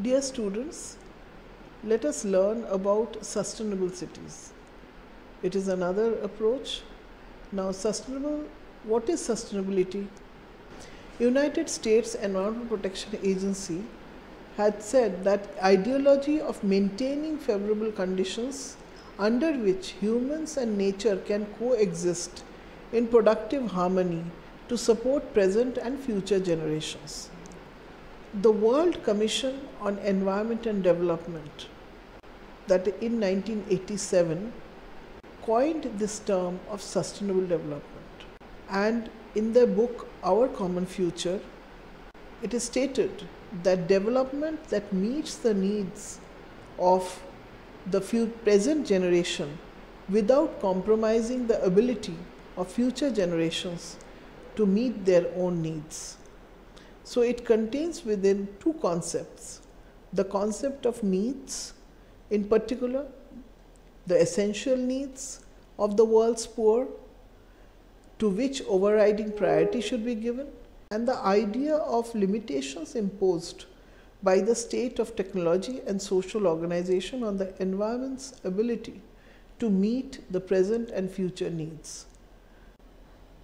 Dear students, let us learn about sustainable cities. It is another approach. Now, what is sustainability? United States Environmental Protection Agency had said that ideology of maintaining favorable conditions under which humans and nature can coexist in productive harmony to support present and future generations. The World Commission on Environment and Development, that in 1987 coined this term of sustainable development, and in their book Our Common Future, it is stated that development that meets the needs of the present generation without compromising the ability of future generations to meet their own needs. So it contains within two concepts: the concept of needs, in particular the essential needs of the world's poor, to which overriding priority should be given, and the idea of limitations imposed by the state of technology and social organization on the environment's ability to meet the present and future needs.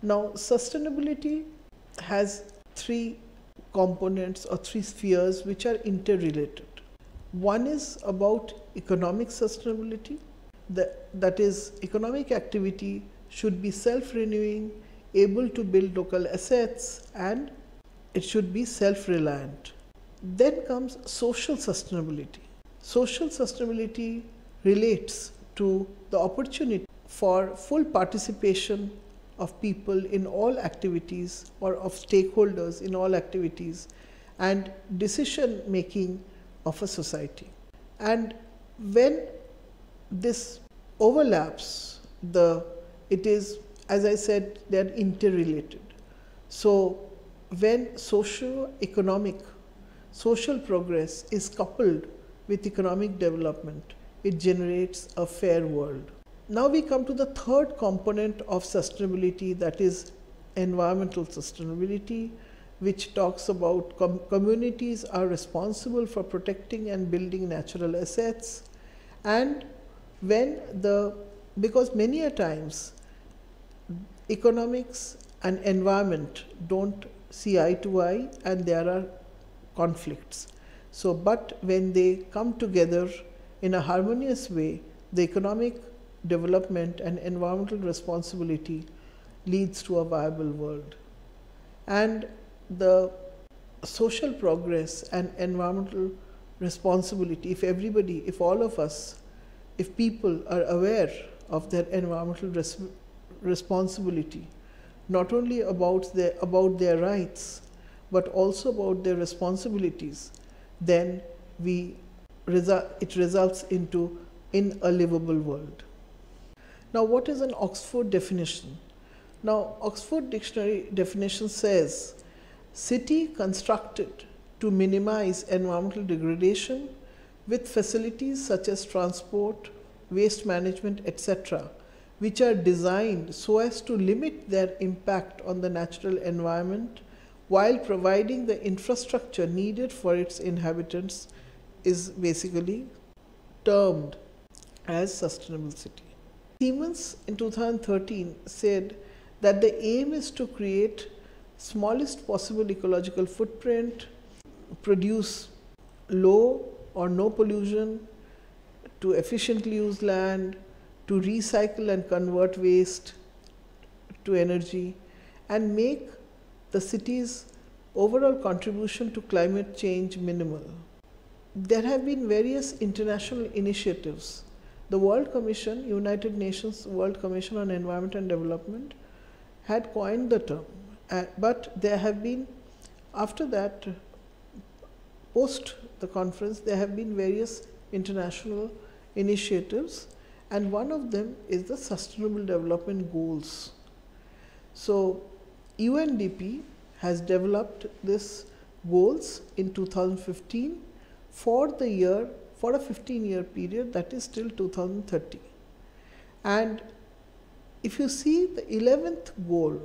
Now, sustainability has three components or three spheres which are interrelated. One is about economic sustainability, that is, economic activity should be self-renewing, able to build local assets, and it should be self-reliant. Then comes social sustainability. Social sustainability relates to the opportunity for full participation of people in all activities, or of stakeholders in all activities, and decision making of a society. And when this overlaps, it is, as I said, they are interrelated. So when social progress is coupled with economic development, it generates a fair world. Now we come to the third component of sustainability, that is environmental sustainability, which talks about communities are responsible for protecting and building natural assets, and because many a times economics and environment don't see eye to eye and there are conflicts. So, but when they come together in a harmonious way, the economic development and environmental responsibility leads to a viable world. And the social progress and environmental responsibility, if all of us, if people are aware of their environmental responsibility, not only about their rights, but also about their responsibilities, then it results in a livable world. Now, what is an Oxford definition? Now, Oxford Dictionary definition says, city constructed to minimize environmental degradation with facilities such as transport, waste management, etc., which are designed so as to limit their impact on the natural environment while providing the infrastructure needed for its inhabitants, is basically termed as sustainable city. Siemens in 2013 said that the aim is to create smallest possible ecological footprint, produce low or no pollution, to efficiently use land, to recycle and convert waste to energy, and make the city's overall contribution to climate change minimal. There have been various international initiatives. The World Commission, United Nations World Commission on Environment and Development, had coined the term, but there have been, after that, post the conference, there have been various international initiatives, and one of them is the Sustainable Development Goals. So UNDP has developed these goals in 2015 for a 15-year period, that is till 2030. And if you see, the 11th goal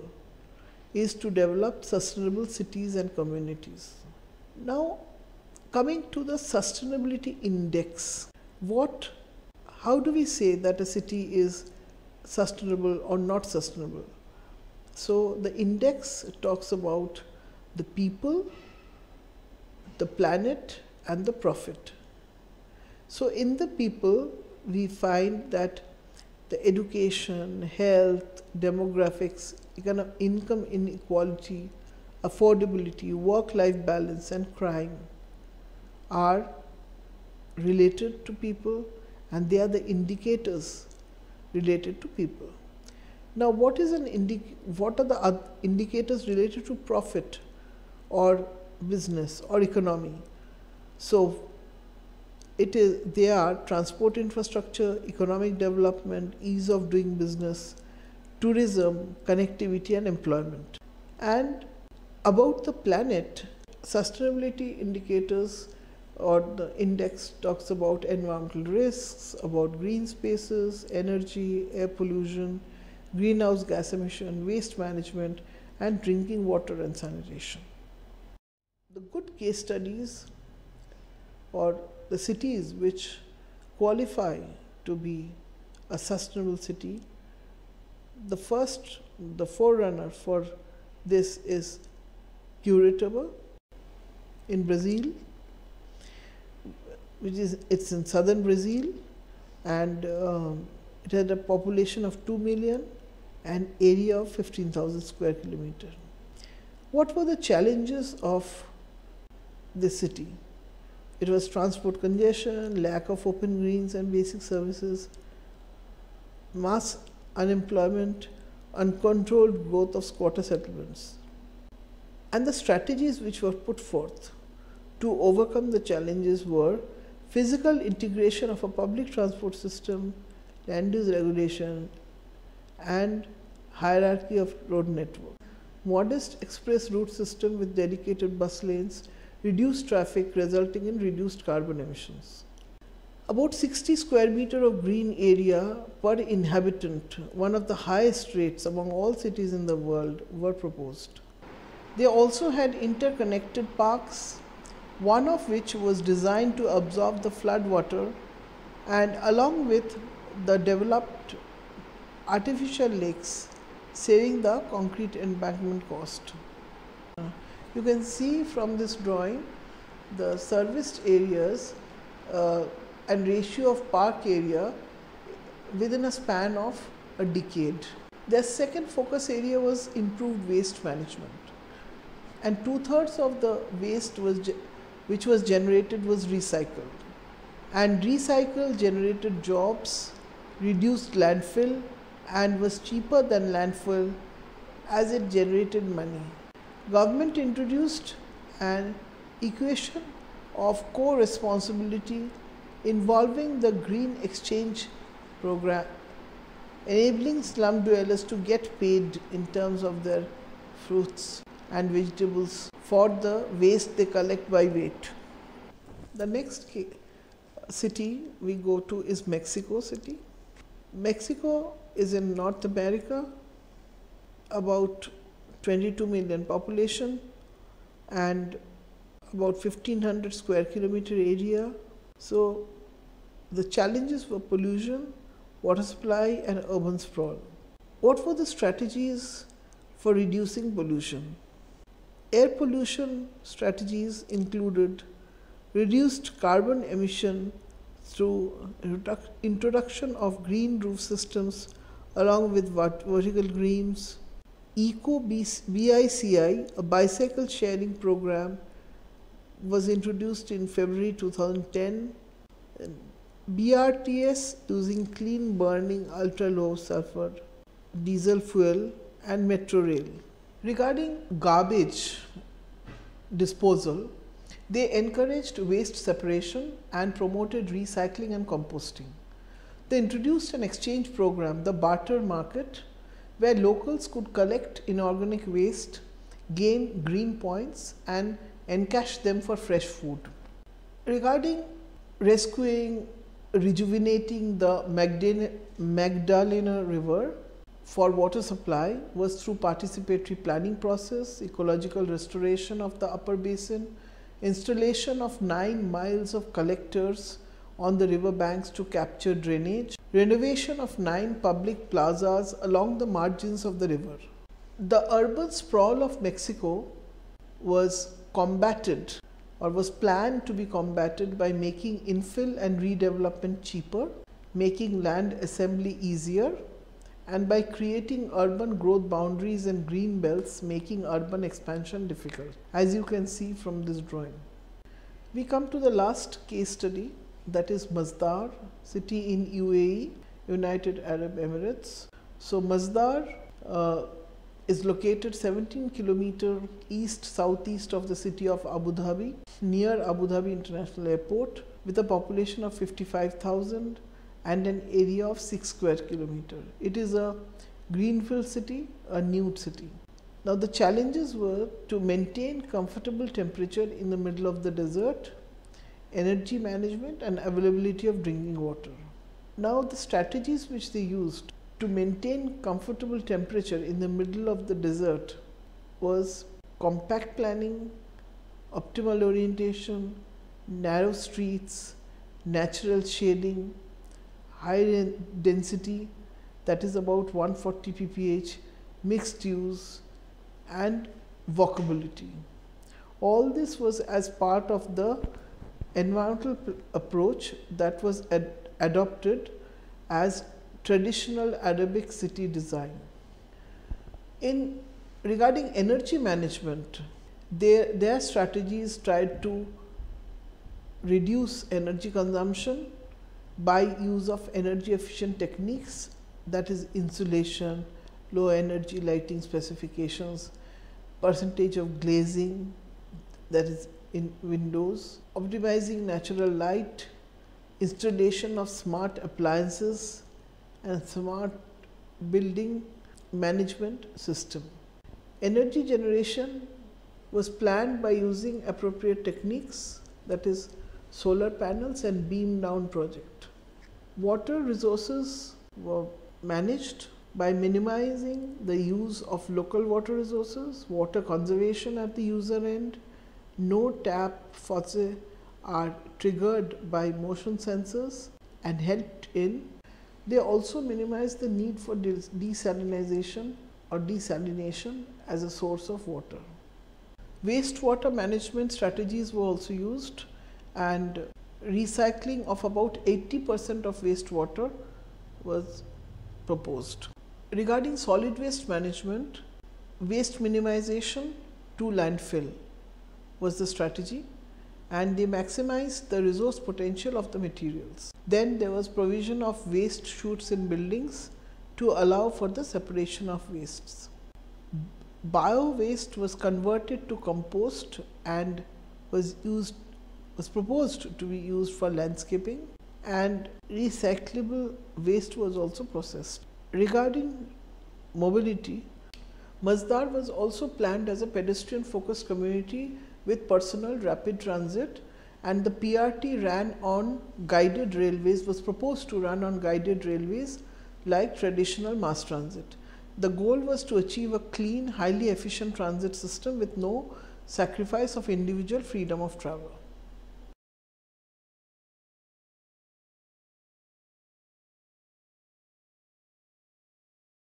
is to develop sustainable cities and communities. Now, Coming to the sustainability index, how do we say that a city is sustainable or not sustainable? So the index talks about the people, the planet and the profit. So in the people, we find that the education, health, demographics, income inequality, affordability, work-life balance and crime are related to people, and they are the indicators related to people. Now, what are the indicators related to profit or business or economy? So they are transport infrastructure, economic development, ease of doing business, tourism, connectivity and employment. And about the planet, sustainability indicators or the index talks about environmental risks, about green spaces, energy, air pollution, greenhouse gas emission, waste management and drinking water and sanitation. The good case studies or the cities which qualify to be a sustainable city, the forerunner for this is Curitiba in Brazil, it's in southern Brazil, and it had a population of 2 million and area of 15,000 square kilometer. What were the challenges of this city? It was transport congestion, lack of open greens and basic services, mass unemployment, uncontrolled growth of squatter settlements. And the strategies which were put forth to overcome the challenges were physical integration of a public transport system, land use regulation and hierarchy of road network, modest express route system with dedicated bus lanes, reduced traffic resulting in reduced carbon emissions. About 60 square meter of green area per inhabitant, one of the highest rates among all cities in the world, were proposed. They also had interconnected parks, one of which was designed to absorb the flood water, and along with the developed artificial lakes, saving the concrete embankment cost. You can see from this drawing the serviced areas and ratio of park area within a span of a decade. Their second focus area was improved waste management, and 2/3 of the waste which was generated was recycled, and recycle generated jobs, reduced landfill and was cheaper than landfill as it generated money. Government introduced an equation of co-responsibility involving the green exchange program, enabling slum dwellers to get paid in terms of their fruits and vegetables for the waste they collect by weight. The next city we go to is Mexico City. Mexico is in North America, about 22 million population and about 1500 square kilometer area. So the challenges were pollution, water supply and urban sprawl. What were the strategies for reducing pollution? Air pollution strategies included reduced carbon emission through introduction of green roof systems along with vertical greens, Eco-BICI, a bicycle sharing program, was introduced in February 2010. BRTS using clean burning ultra low sulfur diesel fuel and metro rail. Regarding garbage disposal, they encouraged waste separation and promoted recycling and composting. They introduced an exchange program, the barter market, where locals could collect inorganic waste, gain green points and encash them for fresh food. Regarding rescuing, rejuvenating the Magdalena River for water supply was through participatory planning process, ecological restoration of the upper basin, installation of 9 miles of collectors on the river banks to capture drainage, renovation of 9 public plazas along the margins of the river. The urban sprawl of Mexico was combated or was planned to be combated by making infill and redevelopment cheaper, making land assembly easier, and by creating urban growth boundaries and green belts, making urban expansion difficult, as you can see from this drawing. We come to the last case study, that is Masdar, city in UAE, United Arab Emirates. So Masdar is located 17 kilometers east-southeast of the city of Abu Dhabi, near Abu Dhabi International Airport, with a population of 55,000 and an area of 6 square kilometers. It is a greenfield city, a nude city. Now the challenges were to maintain comfortable temperature in the middle of the desert, energy management and availability of drinking water. Now the strategies which they used to maintain comfortable temperature in the middle of the desert was compact planning, optimal orientation, narrow streets, natural shading, high density, that is about 140 pph, mixed use and walkability. All this was as part of the environmental approach that was adopted as traditional Arabic city design. Regarding energy management, their strategies tried to reduce energy consumption by use of energy efficient techniques, that is insulation, low energy lighting specifications, percentage of glazing, that is in windows, optimizing natural light, installation of smart appliances and smart building management system. Energy generation was planned by using appropriate techniques, that is solar panels and beam down project. Water resources were managed by minimizing the use of local water resources, water conservation at the user end, no tap faucets are triggered by motion sensors and helped in. They also minimized the need for desalination or desalination as a source of water. Wastewater management strategies were also used, and recycling of about 80% of wastewater was proposed. Regarding solid waste management, waste minimization to landfill was the strategy, and they maximized the resource potential of the materials. Then there was provision of waste chutes in buildings to allow for the separation of wastes. Bio waste was converted to compost and was proposed to be used for landscaping, and recyclable waste was also processed. Regarding mobility, Masdar was also planned as a pedestrian focused community with personal rapid transit, and the PRT ran on guided railways, was proposed to run on guided railways like traditional mass transit. The goal was to achieve a clean, highly efficient transit system with no sacrifice of individual freedom of travel.